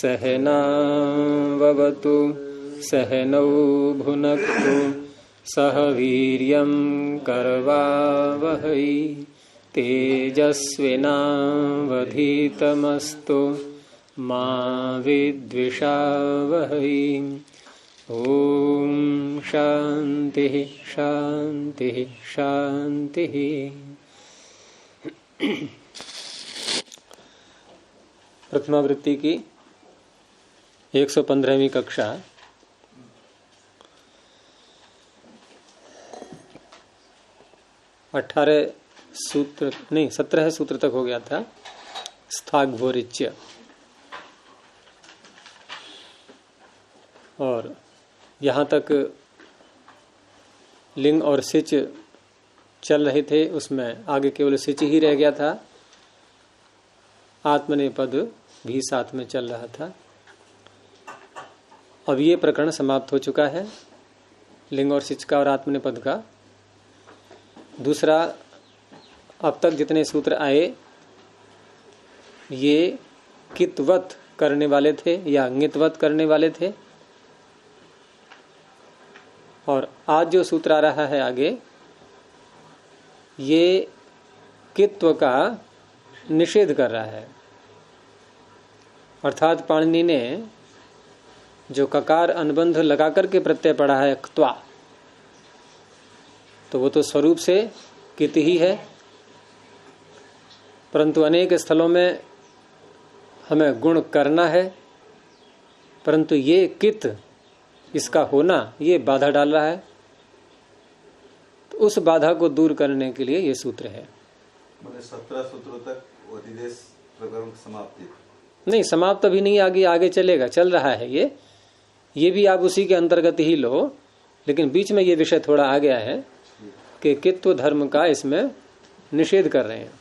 सहनाववतु सहनौ भुनक्तु सह वीर्यं करवावहै तेजस्विनावधीतमस्तु मा विद्विषावहै। ओम शांति शांति शांति। प्रथमावृत्ति की 115वीं कक्षा। अठारह सूत्र नहीं 17 सूत्र तक हो गया था। स्थाग्भोरिच्य और यहाँ तक लिंग और सिच चल रहे थे, उसमें आगे केवल सिच ही रह गया था। आत्मनेपद भी साथ में चल रहा था। अब ये प्रकरण समाप्त हो चुका है, लिंग और सिच का और आत्मनेपद का। दूसरा, अब तक जितने सूत्र आए ये कितवत करने वाले थे या ङितवत करने वाले थे, और आज जो सूत्र आ रहा है आगे, ये कित्व का निषेध कर रहा है। अर्थात पाणिनि ने जो ककार अनुबंध लगा करके प्रत्यय पढ़ा है क्त्वा, तो वो तो स्वरूप से कित ही है, परंतु अनेक स्थलों में हमें गुण करना है, परंतु ये कित इसका होना ये बाधा डाल रहा है। तो उस बाधा को दूर करने के लिए ये सूत्र है। 17 सूत्रों तक अधिदेश प्रकरण समाप्ति नहीं, समाप्त अभी नहीं, आगे चलेगा, चल रहा है ये भी आप उसी के अंतर्गत ही लो, लेकिन बीच में ये विषय थोड़ा आ गया है कि कित्व धर्म का इसमें निषेध कर रहे हैं।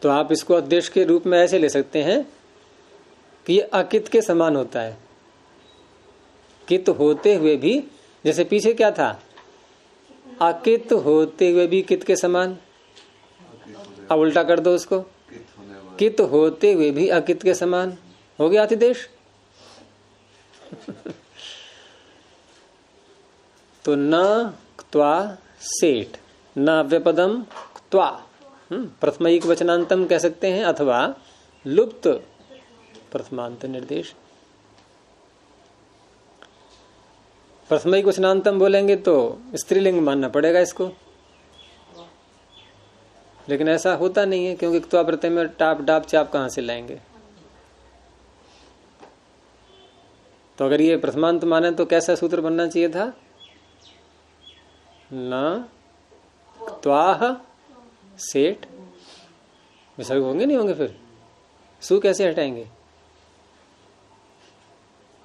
तो आप इसको अद्देश के रूप में ऐसे ले सकते हैं कि ये अकित के समान होता है। कित होते हुए भी, जैसे पीछे क्या था, अकित होते हुए भी कित के समान। अब उल्टा कर दो उसको, कित होते हुए भी अकित के समान हो गया अतिदेश। तो न क्त्वा सेठ न अव्यपदम क्त्वा प्रथमैक वचनांतम कह सकते हैं, अथवा लुप्त प्रथमांत निर्देश। प्रथमैक वचनांतम बोलेंगे तो स्त्रीलिंग मानना पड़ेगा इसको, लेकिन ऐसा होता नहीं है, क्योंकि क्त्वा प्रत्यय में टाप डाप चाप कहां से लाएंगे। तो अगर ये प्रथमांत माने तो कैसा सूत्र बनना चाहिए था, न क्त्वाह सेठ। विसर्ग होंगे नहीं होंगे, फिर सु कैसे हटाएंगे,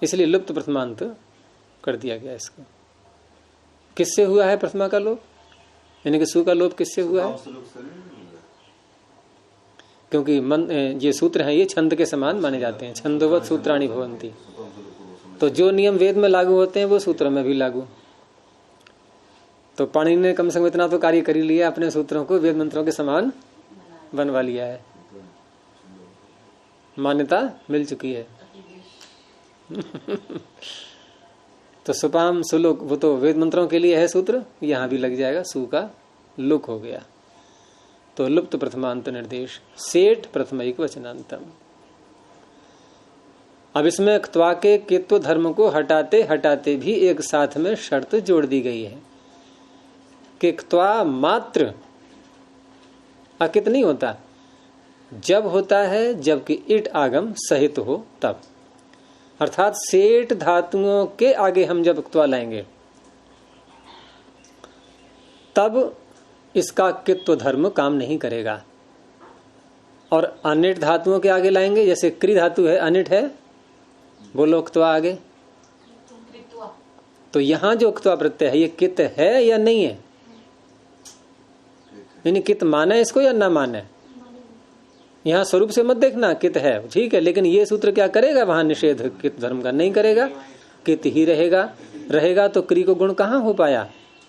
इसलिए लुप्त प्रथमांत कर दिया गया इसको। किससे हुआ है प्रथमा का लोप, यानी कि सु का लोप किससे हुआ है? क्योंकि ये सूत्र हैं, ये छंद के समान माने जाते हैं। छंदोवत सूत्राणि भवन्ति, तो जो नियम वेद में लागू होते हैं वो सूत्रों में भी लागू। तो पाणिनि ने कम से कम इतना तो कार्य कर ही लिया, अपने सूत्रों को वेद मंत्रों के समान बनवा लिया है, मान्यता मिल चुकी है। तो सुपाम सुलुक वो तो वेद मंत्रों के लिए है सूत्र, यहां भी लग जाएगा, सु का लुक हो गया। तो लुप्त प्रथमांत निर्देश सेठ प्रथमैक वचनांतम। अब इसमें क्त्वा के कित्व धर्म को हटाते हटाते भी एक साथ में शर्त जोड़ दी गई है कि क्त्वा मात्र अकित नहीं होता, जब होता है जबकि इट आगम सहित हो तब। अर्थात सेठ धातुओं के आगे हम जब क्त्वा लाएंगे तब इसका कित्व धर्म काम नहीं करेगा, और अनिट धातुओं के आगे लाएंगे, जैसे क्री धातु है, अनिट है, बोलो क्त्वा आगे, तो यहां जो क्त्वा प्रत्यय है ये कित है या नहीं है, यानी कित माने इसको या ना माने। यहां स्वरूप से मत देखना, कित है ठीक है, लेकिन ये सूत्र क्या करेगा, वहां निषेध कित धर्म का नहीं करेगा, कित ही रहेगा। तो क्री को गुण कहां हो पाया,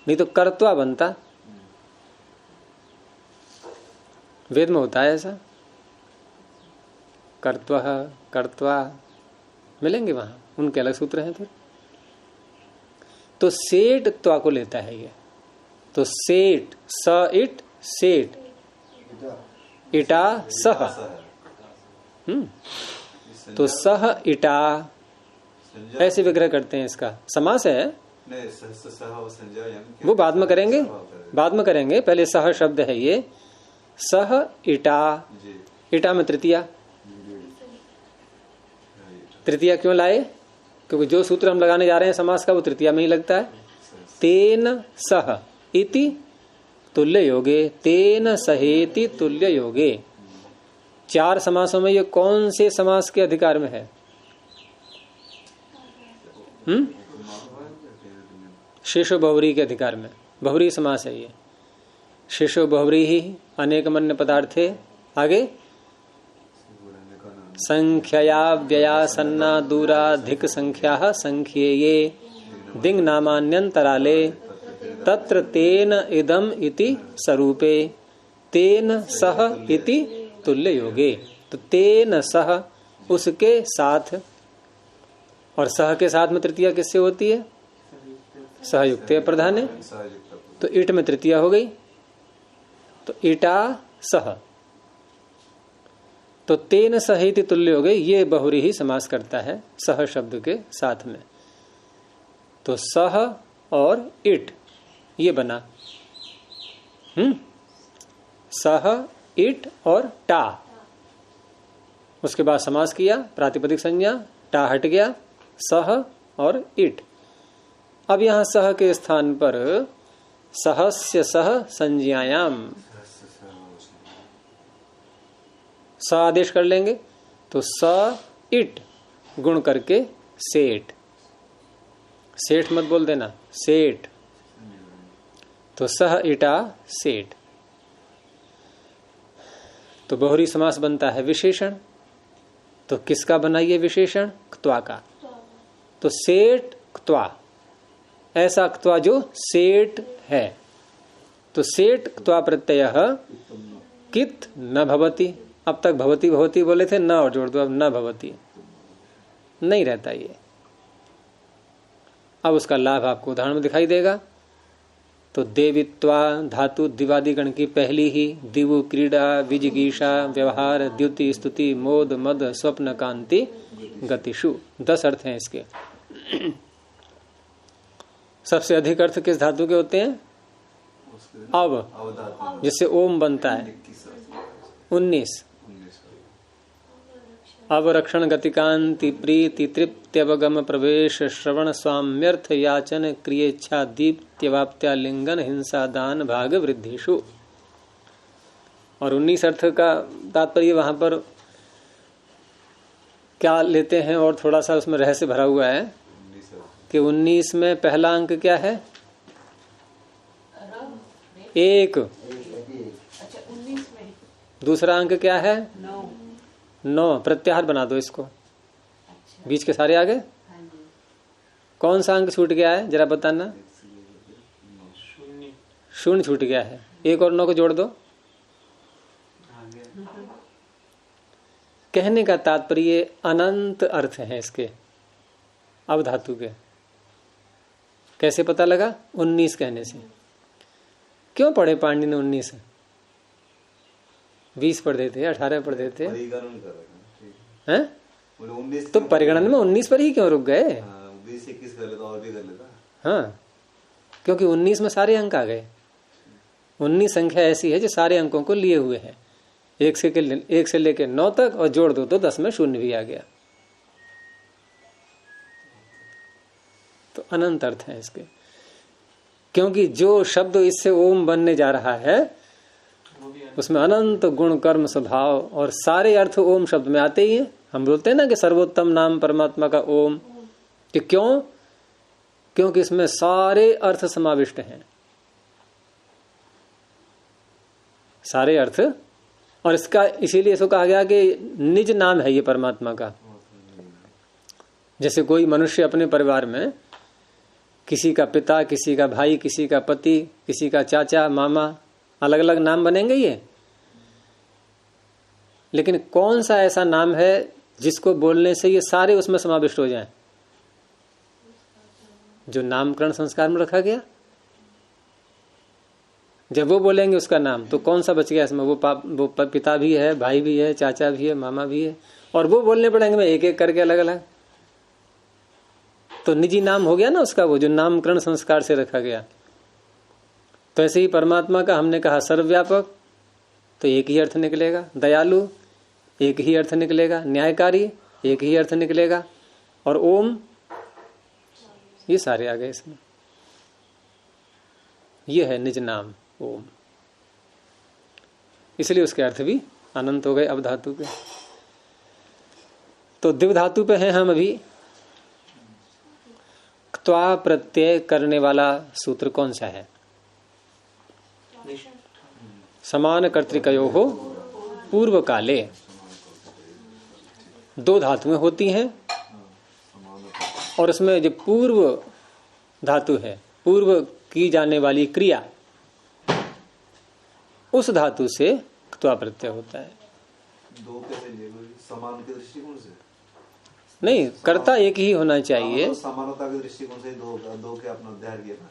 नहीं तो कर्त्वा बनता। वेद में होता है ऐसा। कर्त्वः, कर्त्वा मिलेंगे वहां, उनके अलग सूत्र हैं। फिर तो सेठ त्वा को लेता है ये। तो सेठ, स इट सेठ, इटा सह। तो सह इटा ऐसे विग्रह करते हैं। इसका समास है, वो बाद में करेंगे, बाद में करेंगे। पहले सह शब्द है ये, सह इटा। इटा में तृतीया, तृतीया क्यों लाए? क्योंकि जो सूत्र हम लगाने जा रहे हैं समास का वो तृतीया में ही लगता है। तेन सह इति तुल्य योगे, तेन सहेति तुल्य योगे। 4 समासों में ये कौन से समास के अधिकार में है? शेषो बहुव्रीहि के अधिकार में। बहुव्रीहि समास है ये। शेषो बहुव्रीहि अनेक मन्य पदार्थे। आगे संख्यया व्यया सन्ना दूराधिक संख्या संख्येये दिंग नामान्यंतराले तत्र तेन इदम इति स्वरूपे तेन सह इति तुल्य योगे। तो तेन सह उसके साथ, और सह के साथ में तृतीया किससे होती है? सहयुक्त प्रधान है। तो इट में तृतीया हो गई, तो इटा सह। तो तेन सहित तुल्य हो गए। ये बहुव्रीहि समास करता है सह शब्द के साथ में। तो सह और इट ये बना। सह इट और टा। उसके बाद समास किया, प्रातिपदिक संज्ञा, टा हट गया, सह और इट। अब यहां सह के स्थान पर सहस्य सह संज्ञायाम स आदेश कर लेंगे। तो स इट गुण करके सेठ। सेठ मत बोल देना, सेठ। तो सह इटा सेठ। तो बहुव्रीहि समास बनता है विशेषण। तो किसका बना ये विशेषण? क्त्वा का। तो सेठ क्त्वा, ऐसा क्त्वा जो सेठ है। तो सेठ क्त्वा प्रत्यय कित न भवति। अब तक भवती भवती बोले थे, न और जोड़ दो, अब न भवती नहीं रहता ये। अब उसका लाभ आपको उदाहरण में दिखाई देगा। तो देवित्वा धातु दिवादि गण की पहली ही, दिवु क्रीड़ा विजिगीषा व्यवहार द्युति स्तुति मोद मद स्वप्न कांति गतिषु। 10 अर्थ हैं इसके। सबसे अधिक अर्थ किस धातु के होते हैं? अव, जिससे ओम बनता है। 19। अवरक्षण गतिकांति प्रीति तृप्त्यवगम प्रवेश श्रवण स्वाम्यर्थ याचन क्रियेच्छा दीप्त्यवाप्त्या लिंगन हिंसा दान भाग वृद्धिषु। और 19 अर्थ का तात्पर्य वहां पर क्या लेते हैं, और थोड़ा सा उसमें रहस्य भरा हुआ है कि 19 में पहला अंक क्या है? 1। दूसरा अंक क्या है? 9। प्रत्याहार बना दो इसको। बीच के सारे आगे। कौन सा अंक छूट गया है जरा बताना? 0 छूट गया है। 1 और 9 को जोड़ दो। कहने का तात्पर्य अनंत अर्थ है इसके अब धातु के। कैसे पता लगा? 19 कहने से। क्यों पढ़े पांडे ने 19? 20 पढ़ देते, 18 पढ़ देते हैं। तो परिगणन में 19 पर ही क्यों रुक गए? 20-21 कर लेता और भी कर लेता। हाँ, क्योंकि 19 में सारे अंक आ गए। 19 संख्या ऐसी है जो सारे अंकों को लिए हुए है। 1 से लेके 9 तक, और जोड़ दो तो 10 में 0 भी आ गया। तो अनंत अर्थ है इसके। क्योंकि जो शब्द इससे ओम बनने जा रहा है उसमें अनंत गुण कर्म स्वभाव और सारे अर्थ ओम शब्द में आते ही हैं। हम बोलते हैं ना कि सर्वोत्तम नाम परमात्मा का ओम। कि क्यों? क्योंकि इसमें सारे अर्थ समाविष्ट हैं, सारे अर्थ। और इसका इसीलिए इसको कहा गया कि निज नाम है ये परमात्मा का। जैसे कोई मनुष्य अपने परिवार में किसी का पिता, किसी का भाई, किसी का पति, किसी का चाचा, मामा, अलग अलग नाम बनेंगे ये। लेकिन कौन सा ऐसा नाम है जिसको बोलने से ये सारे उसमें समाविष्ट हो जाएं? जो नामकरण संस्कार में रखा गया। जब वो बोलेंगे उसका नाम, तो कौन सा बच गया इसमें? वो पिता भी है, भाई भी है, चाचा भी है, मामा भी है, और वो बोलने पड़ेंगे मैं एक एक करके अलग अलग। तो निजी नाम हो गया ना उसका, वो जो नामकरण संस्कार से रखा गया। तो ऐसे ही परमात्मा का हमने कहा सर्वव्यापक, तो एक ही अर्थ निकलेगा। दयालु एक ही अर्थ निकलेगा। न्यायकारी एक ही अर्थ निकलेगा। और ओम, ये सारे आ गए इसमें। ये है निज नाम ओम, इसलिए उसके अर्थ भी अनंत हो गए अब धातु पे। तो दिव धातु पे हैं हम अभी। क्त्वा प्रत्यय करने वाला सूत्र कौन सा है? समान कर्तृकयोः हो पूर्व काले। दो धातुएं होती हैं और उसमें जो पूर्व धातु है, पूर्व की जाने वाली क्रिया, उस धातु से क्त्वा प्रत्यय होता है। दो कैसे लिए? समान के दृष्टिकोण से नहीं, कर्ता एक ही होना चाहिए। तो समानता के दृष्टिकोण से दो के अपना अध्याय किया ना।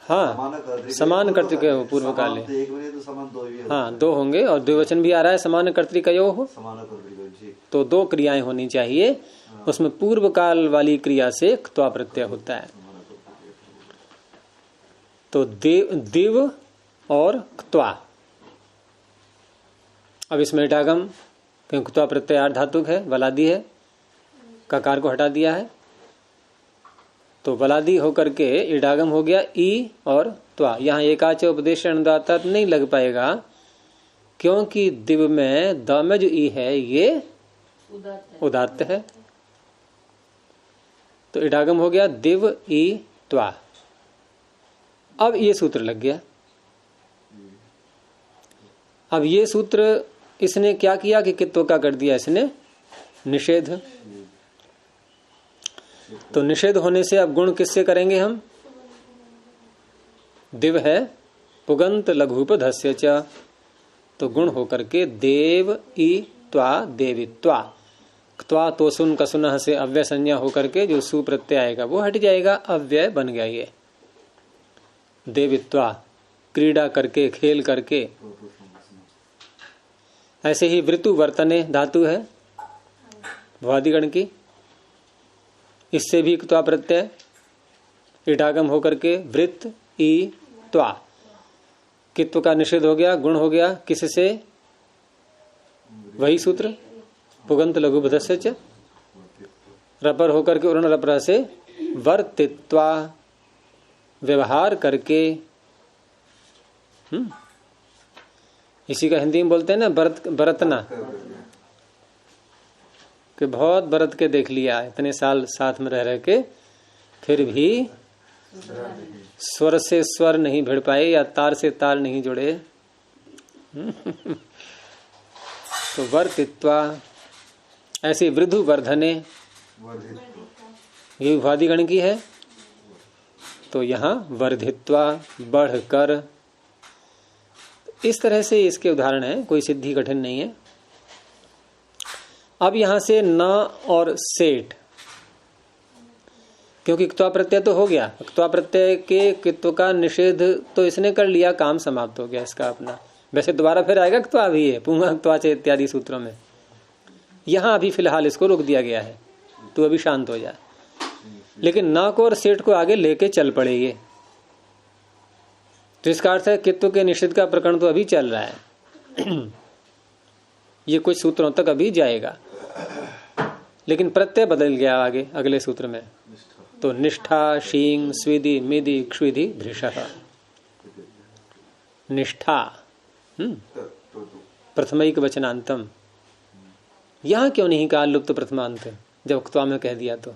हाँ, समान कर्तृकयोः पूर्व काले। एक में तो समान दो भी। हाँ, दो होंगे और द्विवचन भी आ रहा है समान कर्तृकयोः। समान कर्तृकयोः, तो दो क्रियाएं होनी चाहिए। उसमें पूर्व काल वाली क्रिया से क्त्वा प्रत्यय होता है। तो दिव और क्त्वा। अब इसमें इडागम, क्योंकि क्त्वा प्रत्यय आठ धातुक है, वलादी है, ककार को हटा दिया है, तो वलादी होकर के इडागम हो गया ई और त्वा। यहाँ एकाच उपदेश अनुदाता नहीं लग पाएगा, क्योंकि दिव में द में जो ई है ये उदात्त है। तो इडागम हो गया दिव ई त्वा। अब ये सूत्र लग गया। अब ये सूत्र इसने क्या किया कि कित्व का कर दिया इसने निषेध। तो निषेध होने से अब गुण किससे करेंगे हम? दिव है पुगंत लघुपधस्य च, तो गुण होकर के देव ई त्वा देवित्वा। क्त्वा तो सुन कसुनः से अव्यय संज्ञा होकर के जो सुप्रत्यय आएगा वो हट जाएगा, अव्यय बन गया ये देवित्वा। क्रीड़ा करके, खेल करके। ऐसे ही वृतु वर्तने धातु है भवादिगण की, इससे भी क्त्वा प्रत्यय इडागम होकर के वृत्त ई त्वा। कित्व का निषेध हो गया, गुण हो गया किससे? वही सूत्र पुगंत लघुपधस्य च। रपर होकर के उर्ण रपर से वर्तित्वा, व्यवहार करके। इसी का हिंदी में बोलते हैं ना बरतना, कि बहुत बरत के देख लिया, इतने साल साथ में रह के फिर भी स्वर से स्वर नहीं भिड़ पाए या तार से तार नहीं जुड़े। तो वर्तित्वा। ऐसे वृद्धु वर्धने, ये उपाधिगण की है, तो यहाँ वर्धित्वा, बढ़कर। इस तरह से इसके उदाहरण है, कोई सिद्धि कठिन नहीं है। अब यहां से न और सेठ, क्योंकि क्त्वा प्रत्यय तो हो गया, क्त्वा प्रत्यय के कित्व का निषेध तो इसने कर लिया, काम समाप्त हो गया इसका अपना। वैसे दोबारा फिर आएगा क्त्वा भी है, पुंगा क्त्वा च इत्यादि सूत्रों में। यहां अभी फिलहाल इसको रोक दिया गया है, तो अभी शांत हो जाए। लेकिन न को और सेठ को आगे लेके चल पड़े ये, तो इसका अर्थ है कित्व के निषेध का प्रकरण तो अभी चल रहा है। ये कुछ सूत्रों तक अभी जाएगा, लेकिन प्रत्यय बदल गया आगे अगले सूत्र में। तो निष्ठा, शींग, स्विधि, मिधि, क्षुधि, धृषः। निष्ठा प्रथमैक वचनांतम। यहां क्यों नहीं कहा लुप्त प्रथमांत, जब क्त्वा में कह दिया तो?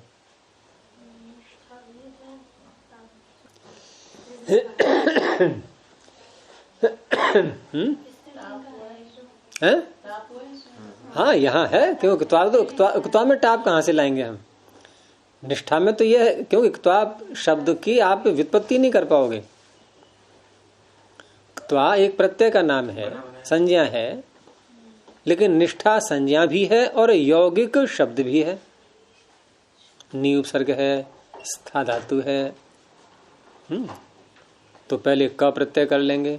है? हाँ, यहाँ है। क्यों क्त्वा में टाप कहाँ से लाएंगे हम? निष्ठा में तो यह है, क्योंकि क्त्वा शब्द की आप व्युत्पत्ति नहीं कर पाओगे। क्त्वा एक प्रत्यय का नाम है, संज्ञा है, लेकिन निष्ठा संज्ञा भी है और यौगिक शब्द भी है। नी उपसर्ग है, स्था धातु है। तो पहले क प्रत्यय कर लेंगे।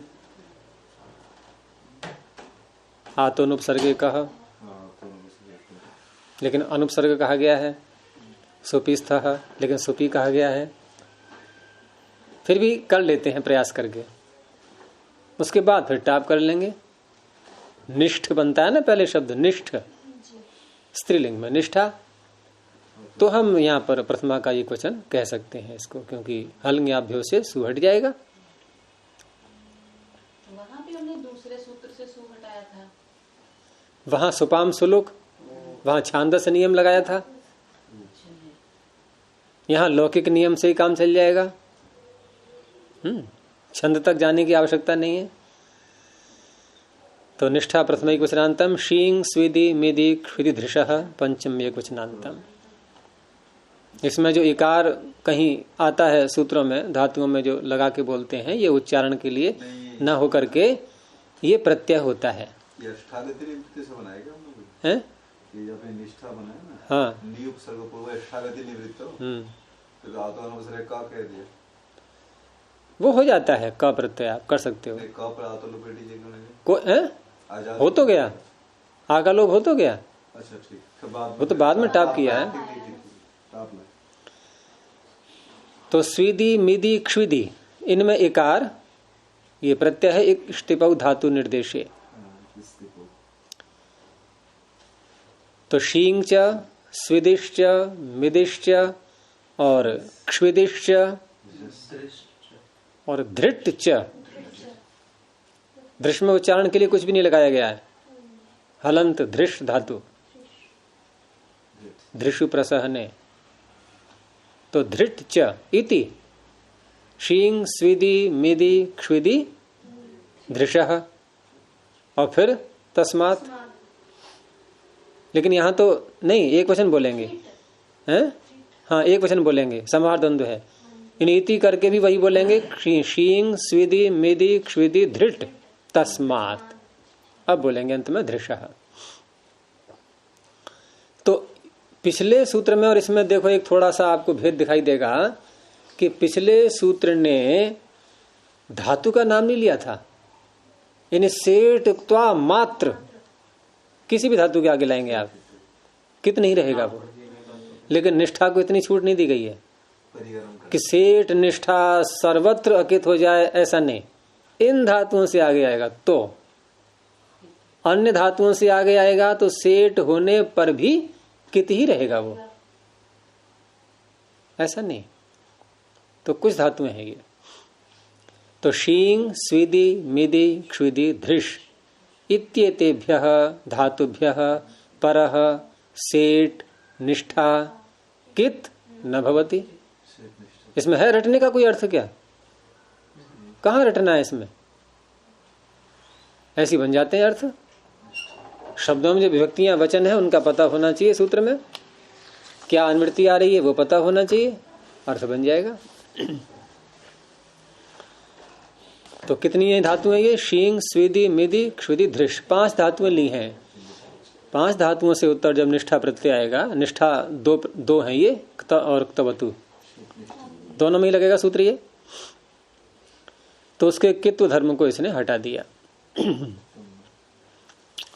आतोनुपसर्गे कह, लेकिन अनुपसर्ग कहा गया है। सुपीस्थः, लेकिन सुपी कहा गया है। फिर भी कर लेते हैं प्रयास करके। उसके बाद फिर टाप कर लेंगे। निष्ठ बनता है ना पहले शब्द, निष्ठ स्त्रीलिंग में निष्ठा। तो हम यहाँ पर प्रथमा का एक वचन कह सकते हैं इसको, क्योंकि हलंग्याभ्यो से सु हट जाएगा। वहां भी हमने दूसरे सूत्र से सु हटाया था। वहां सुपाम सुलुक, वहां छांदस नियम लगाया था। यहाँ लौकिक नियम से ही काम चल जाएगा। छंद तक जाने की आवश्यकता नहीं है। तो निष्ठा प्रथम वचनांतम, शींग स्विदि मिदि क्षुदि धृषः पंचम एक वचनांतम। इसमें जो इकार कहीं आता है सूत्रों में, धातुओं में जो लगा के बोलते हैं, ये उच्चारण के लिए न होकर के ये प्रत्यय होता है। ये अष्टागति निवृत्ति से बनाएगा हम लोग हैं? ये जब ये निष्ठा बनाया ना, हाँ, नी उपसर्ग पूर्व अष्टागति निवृत्त हो, तो आतोनुपसर्ग का कह दिया, वो हो जाता है। क प्रत्यय आप कर सकते हो। क पर आतोनुपेटी को हो तो गया, आगा लोग हो तो गया। अच्छा ठीक, तो बाद वो तो बाद में टाप किया है। टाप में तो स्विदि मिदि क्षुदि, इनमें इकार ये प्रत्यय है। एक स्टिपौ धातु निर्देशे। तो शींग च, स्विदिश्च, मिदिश्च और क्षुदिश्च और धृट च। धृष में उच्चारण के लिए कुछ भी नहीं लगाया गया है। हलंत धृष धातु, धृषु प्रसहने। तो धृट च इति शींग स्विदि मिदि क्षुदि धृषः, और फिर तस्मात्। लेकिन यहां तो नहीं, एक वचन बोलेंगे हैं। हाँ, एक वचन बोलेंगे, समाहार द्वंद्व है। इन इति करके भी वही बोलेंगे, शींग स्विदि मिदि क्षुदि धृट तस्मात्। अब बोलेंगे अंत में धृषः। तो पिछले सूत्र में और इसमें देखो एक थोड़ा सा आपको भेद दिखाई देगा कि पिछले सूत्र ने धातु का नाम नहीं लिया था। यानी सेठ त्वा मात्र, किसी भी धातु के आगे लाएंगे आप, कित नहीं रहेगा वो। लेकिन निष्ठा को इतनी छूट नहीं दी गई है कि सेठ निष्ठा सर्वत्र अकित हो जाए, ऐसा नहीं। इन धातुओं से आगे आएगा तो, अन्य धातुओं से आगे आएगा तो सेठ होने पर भी कित ही रहेगा वो, ऐसा नहीं। तो कुछ धातुएं हैं ये। तो शींग स्विदि मिदि क्षुदि धृष इत्येतेभ्यः धातुभ्यः परः सेठ निष्ठा कित न भवति। इसमें है रटने का कोई अर्थ क्या? कहाँ रटना है इसमें? ऐसी बन जाते हैं अर्थ। शब्दों में जो विभक्तियां वचन है उनका पता होना चाहिए, सूत्र में क्या अनुवृत्ति आ रही है वो पता होना चाहिए, अर्थ बन जाएगा। तो कितनी धातुएं ये? शींग स्विदि मिदि क्षुदि धृष, 5 धातुएं ली हैं। 5 धातुओं से उत्तर जब निष्ठा प्रत्यय आएगा, निष्ठा दो हैं ये, क्त और क्तवतु, दोनों में ही लगेगा सूत्र ये। तो उसके कित्व धर्म को इसने हटा दिया।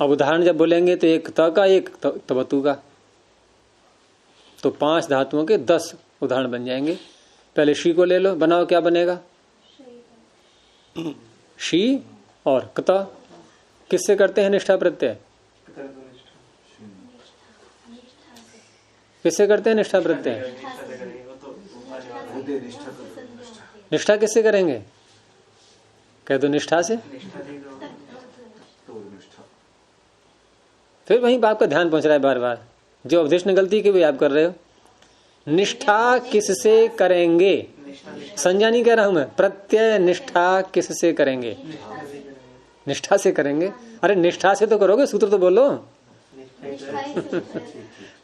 अब उदाहरण जब बोलेंगे तो एक त का एक तवतु का, तो 5 धातुओं के 10 उदाहरण बन जाएंगे। पहले शी को ले लो, बनाओ क्या बनेगा? शी और क्त। किससे करते हैं निष्ठा प्रत्यय? किससे करते हैं निष्ठा प्रत्यय? निष्ठा किससे करेंगे? कह दो निष्ठा से। फिर वहीं बाप का ध्यान पहुंच रहा है बार बार, जो अवधेश ने गलती की वही आप कर रहे हो। निष्ठा किससे करेंगे? संज्ञा नहीं कह रहा हूं मैं, प्रत्यय निष्ठा किससे करेंगे? निष्ठा से करेंगे। अरे निष्ठा से तो करोगे, सूत्र तो बोलो।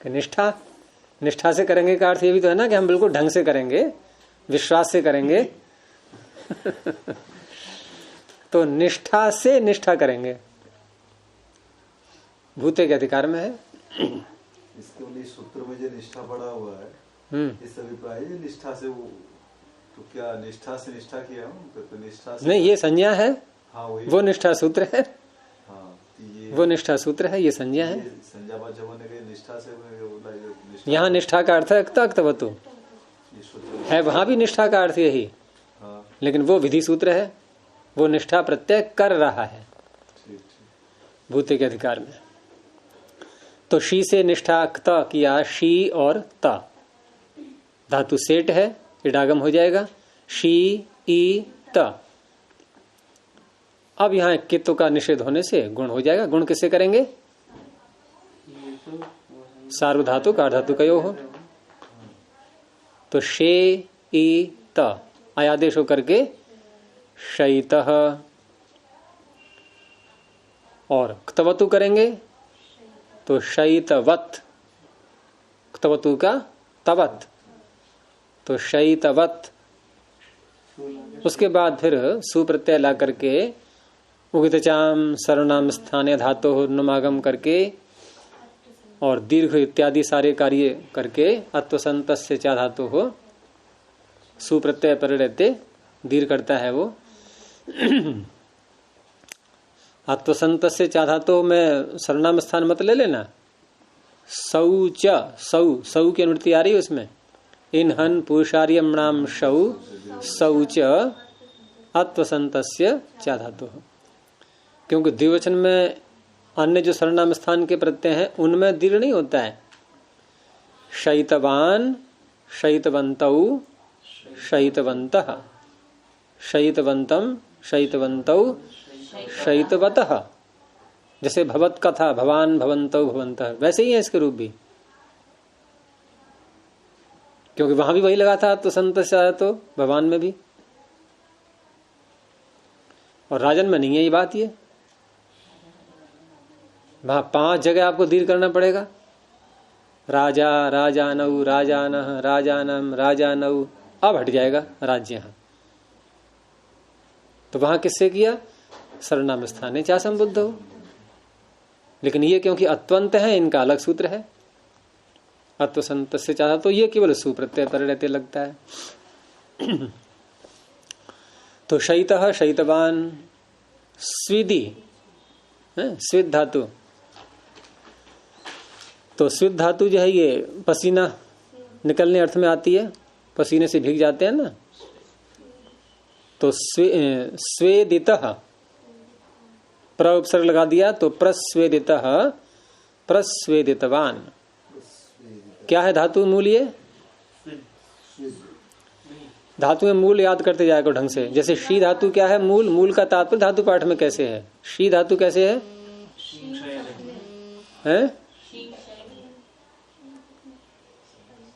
निष्ठा निष्ठा से करेंगे का अर्थ ये भी तो है ना कि हम बिल्कुल ढंग से करेंगे, विश्वास से करेंगे। तो निष्ठा से निष्ठा करेंगे। भूते के अधिकार में है। इसके लिए सूत्र में जो निष्ठा पड़ा हुआ है, इस अभिप्राय ये निष्ठा से वो, तो क्या निष्ठा से निष्ठा किया हूँ तो निष्ठा से नहीं, ये संज्ञा है। हाँ वही, वो निष्ठा सूत्र है। हाँ तो ये वो निष्ठा सूत्र है, ये संज्ञा है। संज्ञा बात जब होने गई निष्ठा से निष्ठा, यहाँ निष्ठा का अर्थ है अक्तवतु ये सूत्र है, वहां भी निष्ठा का अर्थ यही, हाँ लेकिन वो विधि सूत्र है, वो निष्ठा प्रत्यय कर रहा है ठीक ठीक। भूते के अधिकार में। तो शी से निष्ठा क्त किया, शी और त, धातु सेट है, इडागम हो जाएगा, शी ई त। अब यहाँ कित्व का निषेध होने से गुण हो जाएगा। गुण किससे करेंगे? सार्वधातु का धातु कयो हो, तो शे ई त आयादेश होकर के शयितः, और क्तवतु करेंगे तो शयितवत्, क्तवतु का तवत्, तो शयितवत्। उसके बाद फिर सुप्रत्यय ला करके उगितचाम सर्वनाम स्थानीय धातु नुमागम करके और दीर्घ इत्यादि सारे कार्य करके अत्वसंतस्य चा धातु हो सुप्रत्यय पर रहते दीर्घ करता है वो। अत्वसंतस्य चा धातु में सर्वनाम स्थान मत ले लेना। सौच, सौ की अनुवृत्ति आ रही है उसमें, इन्हन पुरुषार्यम नाम शौच अत्वसंतस्य चा धातु, क्योंकि द्विवचन में अन्य जो सर्वनाम स्थान के प्रत्यय हैं उनमें दीर्घ नहीं होता है। शयितवान, शयितवन्तौ, शयितवन्तः, शयितवन्तं, शयितवन्तौ, शयितवतः। जैसे भवत का था भवान, भवन्तौ, भवन्तः, वैसे ही है इसके रूप भी, क्योंकि वहां भी वही लगा था तो संत तो भगवान में भी, और राजन में नहीं है ये बात। ये वहां 5 जगह आपको दीर्घ करना पड़ेगा। राजा, राजानौ, राजानः, राजानम, राजानौ, अब हट जाएगा राज्य। यहां तो वहां किससे किया? सर्वनाम स्थान है, चाहे संबुद्ध हो। लेकिन ये क्योंकि अत्वंत है, इनका अलग सूत्र है। अत्वसंत से चाहा तो ये केवल सुप्रत्यय पर रहते लगता है। तो शयितः, शयितवान, स्विदी, स्विद धातु, तो स्विद धातु जो है ये पसीना निकलने अर्थ में आती है, पसीने से भीग जाते हैं ना। तो स्वेदितः प्र उपसर्ग लगा दिया तो प्रस्वेदितः, प्रस्वेदितवान। क्या है धातु मूल? ये धातु में मूल याद करते जाएगा ढंग से। जैसे शी धातु क्या है? मूल। मूल का तात्पर्य धातु पाठ में कैसे है? शी धातु कैसे है? हैं?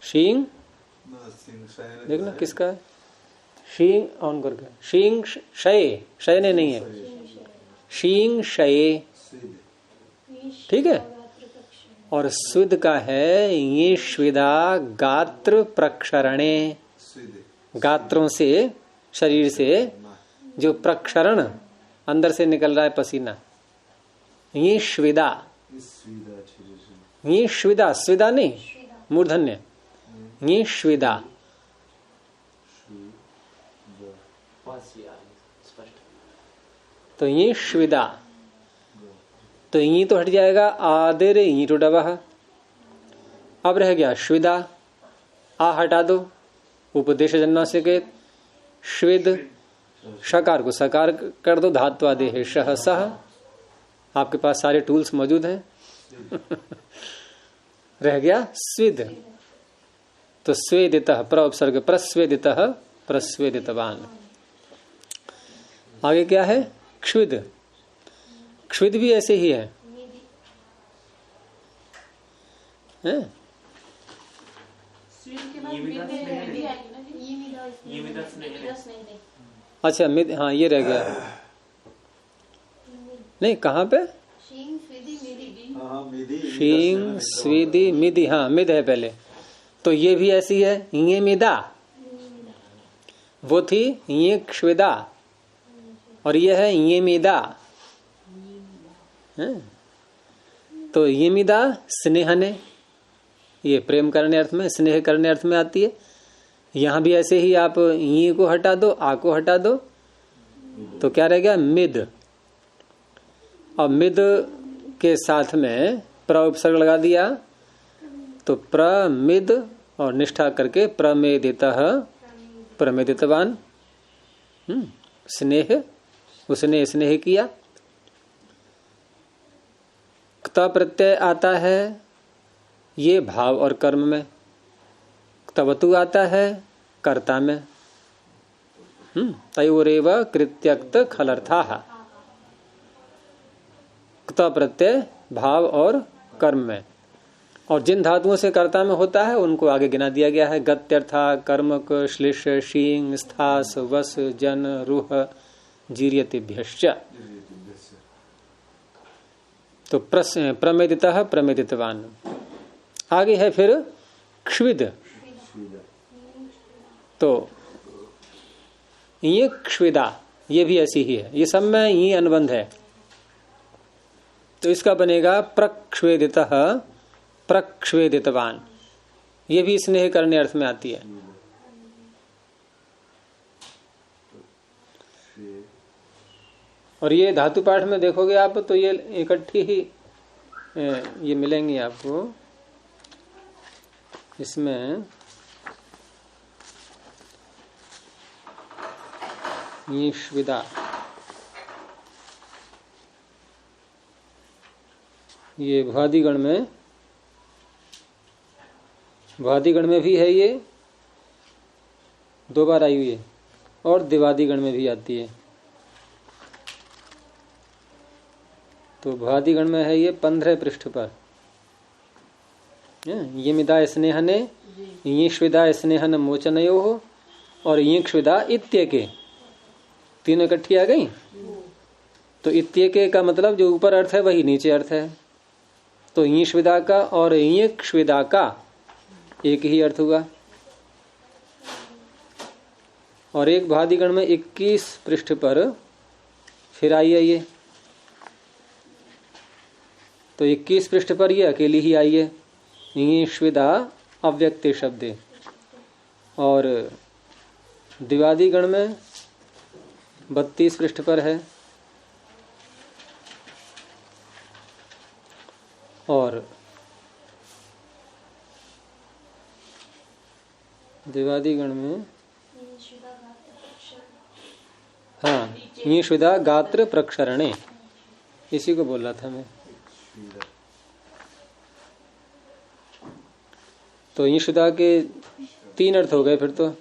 शींग, देखना किसका है? शींग ऑन करके, शींग शय, शय ने नहीं है, शींग शय, ठीक है। और स्विद का है ये श्विदा गात्र प्रक्षरणे, गात्रों से, शरीर से जो प्रक्षरण अंदर से निकल रहा है पसीना, ये श्विदा, ये श्विदा, स्विदा नहीं मूर्धन्य, ये श्विदा। तो ये श्विदा, तो ये तो हट जाएगा आदिर ये तो डबह। अब रह गया श्विदा, आ हटा दो, उपदेश जन्ना से के श्विद, शकार को सकार कर दो, धात्वादेह शह सह। आपके पास सारे टूल्स मौजूद हैं। रह गया स्विद, तो स्वेदितः प्र उपसर्ग प्रस्वेदितः, प्रस्वेदितवान। आगे क्या है? क्षुद, क्षुद भी ऐसे ही है, हैं? अच्छा मिद, हाँ ये रह गया। नहीं कहाँ पे? शींग स्विदी मिदी, हाँ मिद है पहले, तो ये भी ऐसी है, ये मिदा, वो थी ये क्षुदा, और ये है ये मिदा। तो तो यमिदा स्नेहने, ये प्रेम करने अर्थ में, स्नेह करने अर्थ में आती है। यहां भी ऐसे ही आप ये को हटा दो, आ को हटा दो, तो क्या रह गया? मिद। और मिद के साथ में प्र उपसर्ग लगा दिया, तो प्रमिद और निष्ठा करके प्रमेदितः, प्रमेदितवान। स्नेह, उसने स्नेह किया। क्त प्रत्यय आता है ये भाव और कर्म में, क्तवतु आता है कर्ता में। तयोरेव कृत्यक्त खलर्थाः। क्त प्रत्यय भाव और कर्म में, और जिन धातुओं से कर्ता में होता है उनको आगे गिना दिया गया है। गत्यर्था, कर्मक, श्लिष, शींग, स्थास, वस, जन, रुह, जीर्यतिभ्यश्च। तो प्रमेदितः, प्रमेदितवान। आगे है फिर क्ष्विद। तो ये क्ष्विदा, ये भी ऐसी ही है, ये सब में ये अनुबंध है। तो इसका बनेगा प्रक्ष्वेदितः, प्रक्ष्वेदितवान। ये भी स्नेह करने अर्थ में आती है। और ये धातु पाठ में देखोगे आप तो ये इकट्ठी ही ये मिलेंगी आपको। इसमें ये श्विदा, ये भ्वादिगण में, भ्वादिगण में भी है, ये 2 बार आई हुई है, और दिवादिगण में भी आती है। तो भ्वादिगण में है ये 15 पृष्ठ पर। ये मिदा स्नेहने, ये श्विदा स्नेहन मोचनयो हो, और ये क्षुदा इत्यके, तीनों इकट्ठी आ गई। तो इत्यके का मतलब जो ऊपर अर्थ है वही नीचे अर्थ है। तो ये श्विदा का और ये क्षुदा का एक ही अर्थ हुआ। और एक भादिगण में 21 पृष्ठ पर फिर आई है ये, तो 21 पृष्ठ पर ये अकेली ही आई है, ये श्विदा अव्यक्त शब्द है। और दिवादिगण में 32 पृष्ठ पर है, और दिवादिगण में हाँ ये श्विदा गात्र प्रक्षरणे, इसी को बोल रहा था मैं। तो ये श्विदा के 3 अर्थ हो गए फिर तो।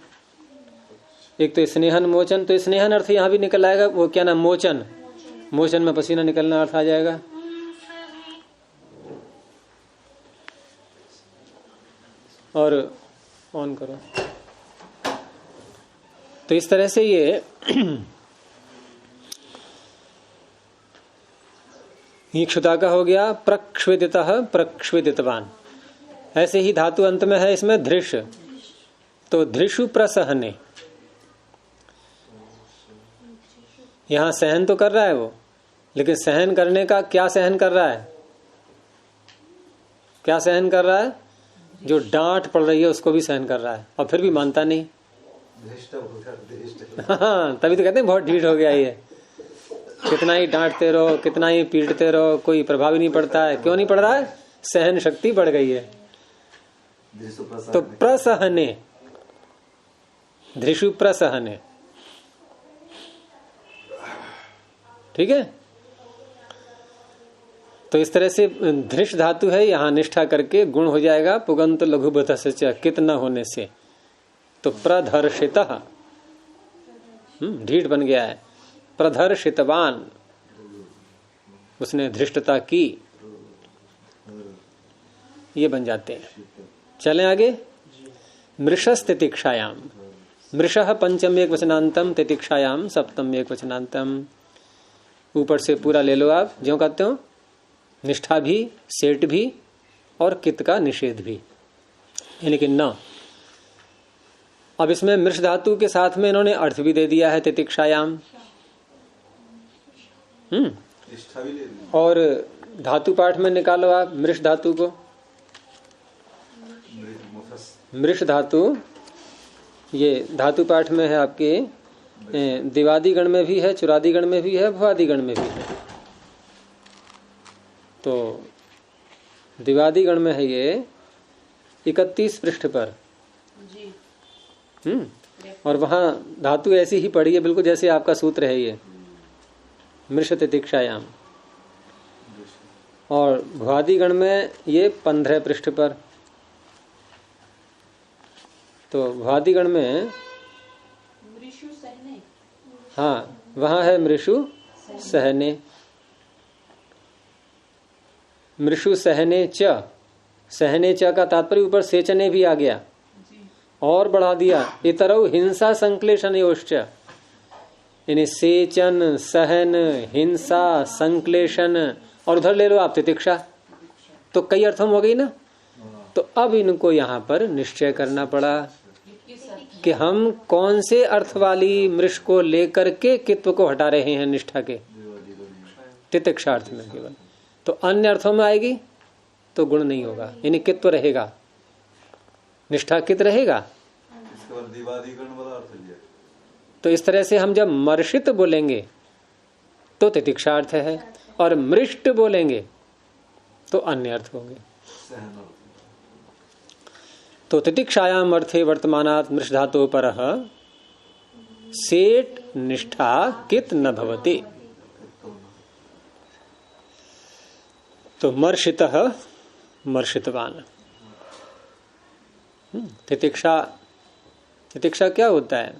एक तो स्नेहन मोचन, तो स्नेहन अर्थ यहाँ भी निकल आएगा, वो क्या नाम, मोचन। मोचन में पसीना निकलना अर्थ आ जाएगा। और ऑन करो। तो इस तरह से ये क्षुता का हो गया प्रक्ष्वेदितः, प्रक्ष्वेदितवान। ऐसे ही धातु अंत में है इसमें धृष, तो धृषु प्रसहने। यहां सहन तो कर रहा है वो, लेकिन सहन करने का क्या सहन कर रहा है, क्या सहन कर रहा है? जो डांट पड़ रही है उसको भी सहन कर रहा है, और फिर भी मानता नहीं। हाँ, तभी तो कहते हैं बहुत ढीठ हो गया ये। कितना ही डांटते रहो, कितना ही पीटते रहो, कोई प्रभाव ही नहीं पड़ता है। क्यों नहीं पड़ रहा है? सहन शक्ति बढ़ गई है। तो प्रसहने, धृषु प्रसहने, ठीक है। तो इस तरह से धृष धातु है, यहां निष्ठा करके गुण हो जाएगा पुगंत लघुबत से, कित न होने से। तो प्रधर्षितः, ढीठ बन गया है। प्रधर्षितवान, उसने धृष्टता की, ये बन जाते हैं। चलें आगे। मृषस तितिक्षायाम, मृषः पंचम एक वचनांतम, तितिक्षायाम सप्तम एक वचनांतम। ऊपर से पूरा ले लो आप, ज्यों कहते हो। निष्ठा भी, सेठ भी, और कित का निषेध भी, यानी कि न। अब इसमें मृष धातु के साथ में इन्होंने अर्थ भी दे दिया है, तितिक्षायाम। और धातु पाठ में निकालो आप मृष धातु को। मृष धातु ये धातु पाठ में है आपके, दिवादी गण में भी है, चुरादी गण में भी है, भुआदी गण में भी है। तो दिवादी गण में है ये 31 पृष्ठ पर जी। और वहां धातु ऐसी ही पड़ी है बिल्कुल जैसे आपका सूत्र है ये मृष तितिक्षायाम। और भुआदी गण में ये 15 पृष्ठ पर। तो भुआदी गण में मृषु सहने, हाँ वहां है मृषु सहने। मृषु सहने च, सहने च का तात्पर्य ऊपर सेचने भी आ गया और बढ़ा दिया। इतरौ हिंसा संक्लेशन योश्च, यानी सेचन, सहन, हिंसा, संक्लेशन, और उधर ले लो आप तितिक्षा, तो कई अर्थों में हो गई ना। तो अब इनको यहाँ पर निश्चय करना पड़ा कि हम कौन से अर्थ वाली मृष को लेकर के कित्व को हटा रहे हैं निष्ठा के, तितिक्षा अर्थ में केवल। तो अन्य अर्थों में आएगी तो गुण नहीं होगा, यानी कित्व रहेगा, निष्ठा कित रहेगा। तो इस तरह से हम जब मर्षित बोलेंगे तो तितिक्षा अर्थ है, और मृष्ट बोलेंगे तो अन्य अर्थ होंगे। तो तितिक्षायाम अर्थे वर्तमानात् मृष धातु परः सेट निष्ठा कित न भवति। तो मर्षितः मर्षितवान। तितिक्षा, तितिक्षा क्या होता है?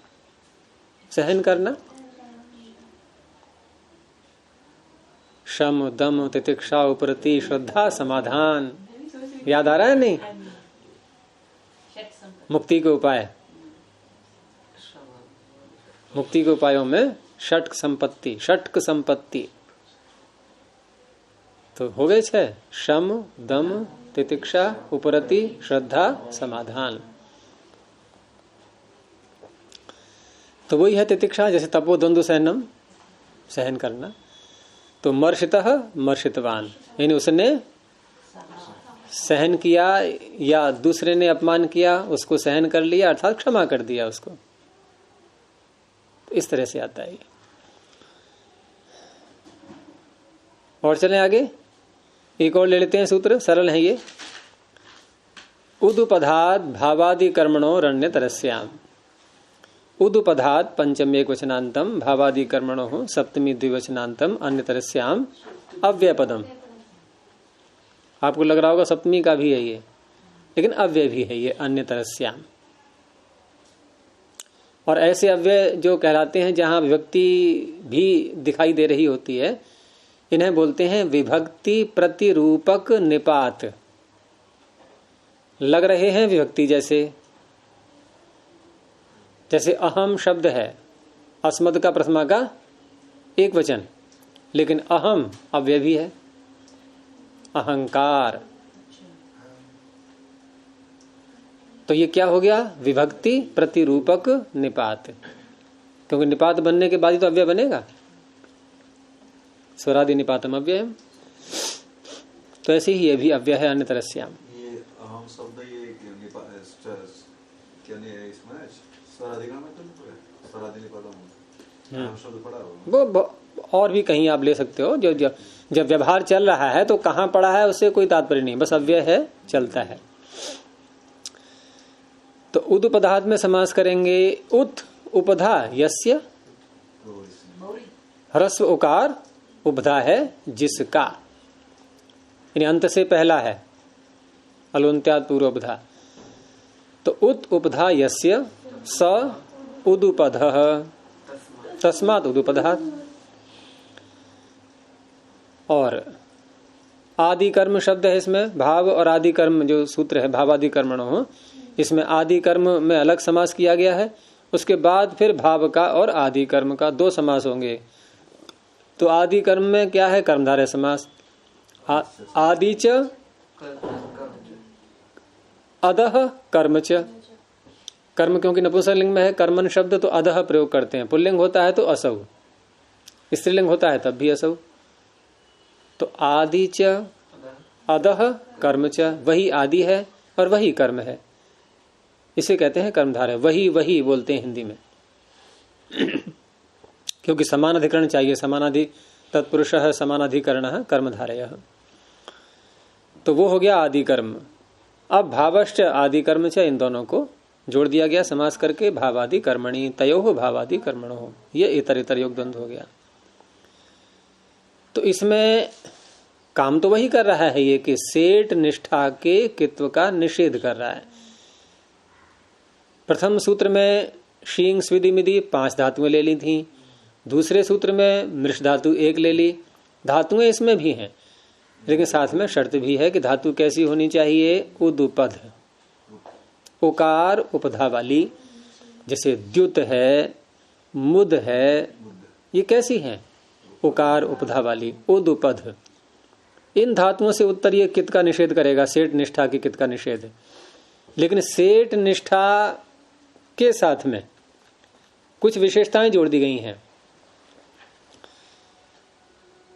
सहन करना। शम दम तितिक्षा उपरति श्रद्धा समाधान, याद आ रहा है नहीं? मुक्ति के उपाय, मुक्ति के उपायों में षटक संपत्ति, षटक संपत्ति तो हो गए 6, शम दम तितिक्षा उपरति श्रद्धा समाधान। तो वही है तितिक्षा, जैसे तपो द्वंद्व सहनम, सहन करना। तो मर्षितः मर्षितवान, यानी उसने सहन किया या दूसरे ने अपमान किया उसको सहन कर लिया, अर्थात क्षमा कर दिया उसको। तो इस तरह से आता है। और चलें आगे, एक और ले लेते हैं सूत्र, सरल है ये। उदुपधात भावादि कर्मणो रण्य तरस्याम। उदुपधात पंचमी एक वचनांतम, भावादि कर्मणो सप्तमी द्विवचनांतम, अन्य तरस्याम अव्यय पदम। आपको लग रहा होगा सप्तमी का भी है ये, लेकिन अव्यय भी है ये, अन्य तरस्याम। और ऐसे अव्यय जो कहलाते हैं जहां विभक्ति भी दिखाई दे रही होती है, इन्हें बोलते हैं विभक्ति प्रतिरूपक निपात। लग रहे हैं विभक्ति जैसे, जैसे अहम शब्द है, अस्मद का प्रथमा का एक वचन, लेकिन अहम अव्यय भी है, अहंकार। तो ये क्या हो गया? विभक्ति प्रतिरूपक निपात, क्योंकि निपात बनने के बाद ही तो अव्यय बनेगा। स्वरादि निपातम अव्ययम। तो ऐसे ही ये भी अव्यय है, अन्य तरस्याम। ये अहम शब्द ये क्या नहीं है इसमें? स्वरादि में तो नहीं पड़ा, स्वरादि निपातम अहम शब्द पड़ा होगा। वो और भी कहीं आप ले सकते हो। जब व्यवहार चल रहा है तो कहाँ पड़ा है उससे कोई तात्पर्य नहीं, बस अव्यय है, चलता है। तो उद उपधात में समास करेंगे। उत उपधा यस्य, ह्रस्व उकार उपधा है जिसका, यानी अंत से पहला है, अलुन्त्यात् पूर्व उपधा। तो उत उपधा यस्य स उदुपधः तस्मात् उदुपधात्। और आदि कर्म शब्द है इसमें, भाव और आदि कर्म जो सूत्र है, भावादि कर्मणोः, इसमें आदि कर्म में अलग समास किया गया है। उसके बाद फिर भाव का और आदि कर्म का 2 समास होंगे। तो आदि कर्म में क्या है? कर्मधारय समास। आदि च अधः कर्म च। कर्म क्योंकि नपुंसकलिंग में है, कर्मन शब्द तो अधः प्रयोग करते हैं। पुल्लिंग होता है तो असौ, स्त्रीलिंग होता है तब भी असौ। तो आदि च अदह कर्म च, वही आदि है और वही कर्म है, इसे कहते हैं कर्मधारय। वही वही बोलते हैं हिंदी में क्योंकि समान अधिकरण चाहिए, समानाधि तत्पुरुष समानाधिकरण कर्मधारय। तो वो हो गया आदि कर्म। अब भावश्च आदि कर्म च, इन दोनों को जोड़ दिया गया समास करके, भावादि कर्मणि तयोः भावादि कर्मणो, ये इतर इतर योग द्वंद्व हो गया। तो इसमें काम तो वही कर रहा है ये कि सेठ निष्ठा के कित्व का निषेध कर रहा है। प्रथम सूत्र में शींग स्विदि मिदि 5 धातुएं ले ली थी, दूसरे सूत्र में मृष धातु 1 ले ली। धातुएं इसमें भी हैं, लेकिन साथ में शर्त भी है कि धातु कैसी होनी चाहिए, उदुपध, उकार उपधा वाली। जैसे द्युत है, मुद है, ये कैसी हैं, उकार उपधा वाली, उदुपध। इन धातुओं से उत्तरीय कित का निषेध करेगा, सेठ निष्ठा की कित का निषेध। लेकिन सेठ निष्ठा के साथ में कुछ विशेषताएं जोड़ दी गई हैं,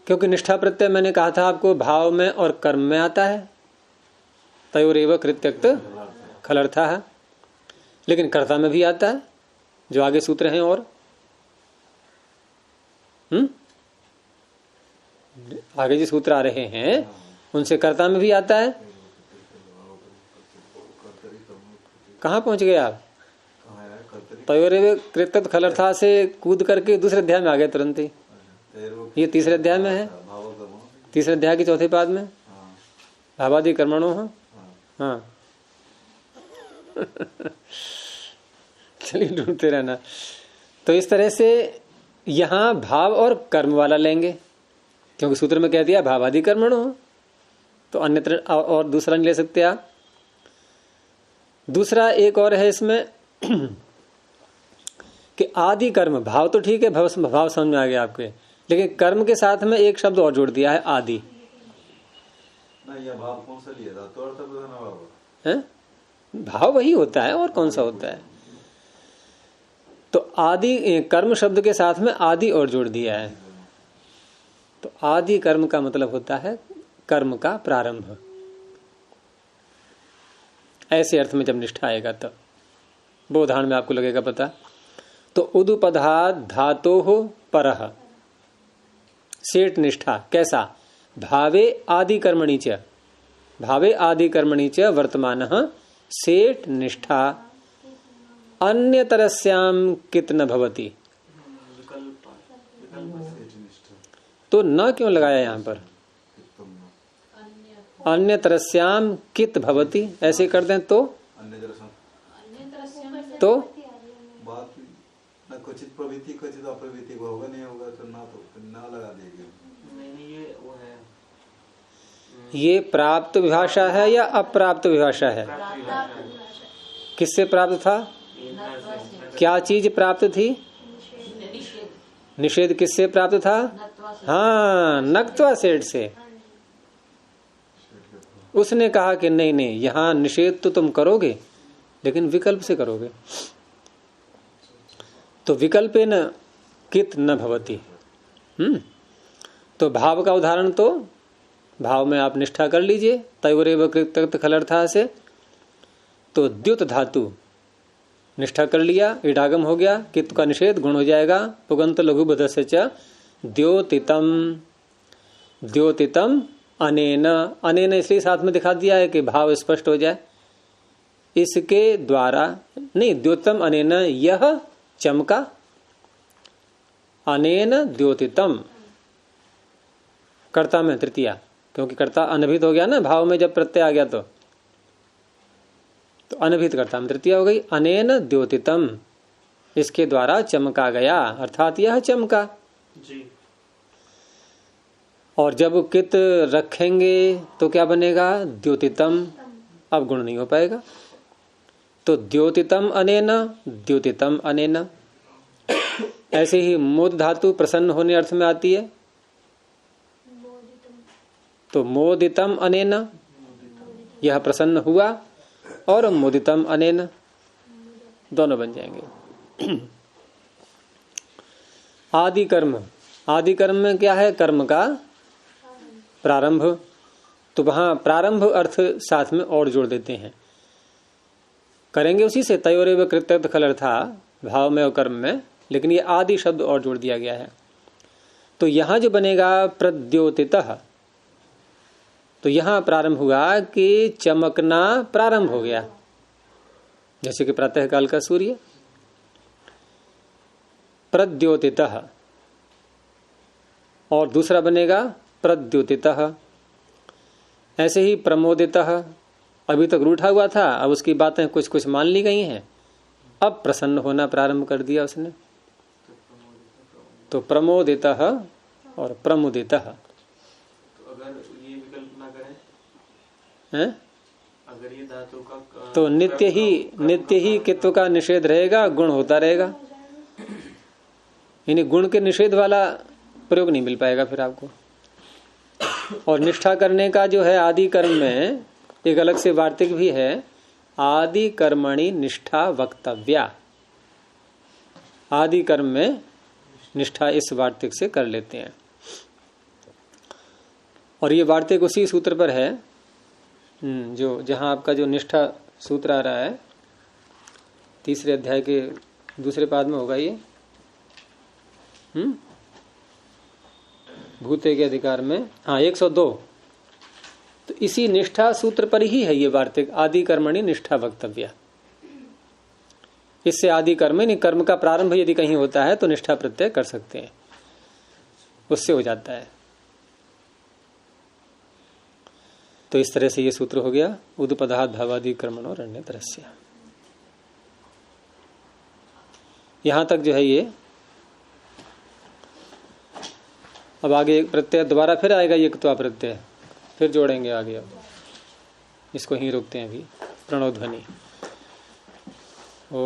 क्योंकि निष्ठा प्रत्यय मैंने कहा था आपको भाव में और कर्म में आता है, तयोरेव कृत्यक्त खलर्था है, लेकिन कर्ता में भी आता है, जो आगे सूत्र हैं। और आगे जो सूत्र आ रहे हैं उनसे कर्ता में भी आता है। कहाँ पहुंच गए आप? तयोरेव कृत्यक्त खलर्था से कूद करके दूसरे अध्याय में आ गए तुरंत ही। ये तीसरे अध्याय में है, तीसरे अध्याय के चौथे पाद में भावादि कर्मणो। हाँ चलिए ढूंढते रहना। तो इस तरह से यहां भाव और कर्म वाला लेंगे, क्योंकि सूत्र में कह दिया भावादि कर्मणो, तो अन्यत्र और दूसरा नहीं ले सकते आप। दूसरा एक और है इसमें कि आदि कर्म, भाव तो ठीक है, भाव समझ में आ गया आपके, लेकिन कर्म के साथ में एक शब्द और जोड़ दिया है, आदि। नहीं, भाव कौन सा लिया था? तो अर्थ भाव है, भाव वही होता है और कौन सा होता है। तो आदि कर्म शब्द के साथ में आदि और जोड़ दिया है। तो आदि कर्म का मतलब होता है कर्म का प्रारंभ। ऐसे अर्थ में जब निष्ठा आएगा तब वो उदाहरण में आपको लगेगा पता। तो उदुपधा धातोः परः सेठ निष्ठा कैसा, भावे आदि कर्मणि च, भावे आदि कर्मणि च वर्तमानः सेठ निष्ठा अन्यतरस्याम कित न भवति। तो न क्यों लगाया यहां पर, अन्यतरस्याम कित भवति ऐसे कर दें तो बात न क्वचित प्रवृत्ति क्वचित अप्रवृत्ति होगा, नहीं होगा तो ना, तो ना लगा देंगे। नहीं, ये वो है, ये प्राप्त विभाषा है या अप्राप्त विभाषा है? किससे प्राप्त था? क्या चीज प्राप्त थी? निषेध किससे प्राप्त था? हाँ, नक्त्वा सेठ से। उसने कहा कि नहीं नहीं, यहां निषेध तो तुम करोगे लेकिन विकल्प से करोगे। तो विकल्पेन कित न भवति। तो भाव का उदाहरण, तो भाव में आप निष्ठा कर लीजिए, तयोरेव कृत्यक्त खलर्था से। तो द्युत धातु निष्ठा कर लिया, इडागम हो गया, कित का निषेध गुण हो जाएगा, पुगंत लघु बदस्य च द्योतितम, द्योतितम अनेन, अनेन इसलिए साथ में दिखा दिया है कि भाव स्पष्ट हो जाए। इसके द्वारा नहीं, द्योतम अनेन यह चमका, अनेन द्योतितम कर्ता में तृतीया, क्योंकि कर्ता अनभित हो गया ना भाव में, जब प्रत्यय आ गया तो अनभित कर्ता में तृतीया हो गई। अनेन द्योतितम, इसके द्वारा चमका गया, अर्थात यह चमका जी। और जब कित रखेंगे तो क्या बनेगा? द्योतितम। अब गुण नहीं हो पाएगा, तो द्योतितम अनेन, द्योतितम अनेन। ऐसे ही मोद धातु प्रसन्न होने अर्थ में आती है, तो मोदितम अनेन, यह प्रसन्न हुआ, और मोदितम अनेन, दोनों बन जाएंगे। आदि कर्म, आदि कर्म में क्या है? कर्म का प्रारंभ, तो वहां प्रारंभ अर्थ साथ में और जोड़ देते हैं, करेंगे उसी से तयोरेव कृत्यर्थ खल अर्था भाव में और कर्म में, लेकिन ये आदि शब्द और जोड़ दिया गया है। तो यहां जो बनेगा प्रद्योतितः, तो यहां प्रारंभ हुआ कि चमकना प्रारंभ हो गया, जैसे कि प्रातः काल का सूर्य। प्रद्योतितः, और दूसरा बनेगा प्रद्योतितः। ऐसे ही प्रमोदितः, अभी तक रूठा हुआ था, अब उसकी बातें कुछ कुछ मान ली गई हैं, अब प्रसन्न होना प्रारंभ कर दिया उसने, तो प्रमोदितः और प्रमुदितः। तो अगर ये विकल्प ना करें, हैं? अगर ये धातु का तो नित्य ही कित्व का निषेध रहेगा, गुण होता रहेगा, यानी गुण के निषेध वाला प्रयोग नहीं मिल पाएगा फिर आपको। और निष्ठा करने का जो है आदि कर्म में एक अलग से वार्तिक भी है, आदि कर्मणि निष्ठा वक्तव्या। आदि कर्म में निष्ठा इस वार्तिक से कर लेते हैं, और ये वार्तिक उसी सूत्र पर है जो जहां आपका जो निष्ठा सूत्र आ रहा है, तीसरे अध्याय के दूसरे पाद में होगा ये, भूते के अधिकार में, हाँ 102। तो इसी निष्ठा सूत्र पर ही है ये वार्तिक, आदि कर्मणि निष्ठा वक्तव्य। इससे आदि कर्म नहीं, कर्म का प्रारंभ यदि कहीं होता है तो निष्ठा प्रत्यय कर सकते हैं, उससे हो जाता है। तो इस तरह से ये सूत्र हो गया उदपदात् भावादि कर्मणो अन्यतरस्य। यहां तक जो है ये। अब आगे प्रत्यय दोबारा फिर आएगा, ये क्त्वा प्रत्यय फिर जोड़ेंगे आगे। अब इसको ही रोकते हैं अभी, प्रणव ध्वनि। ओ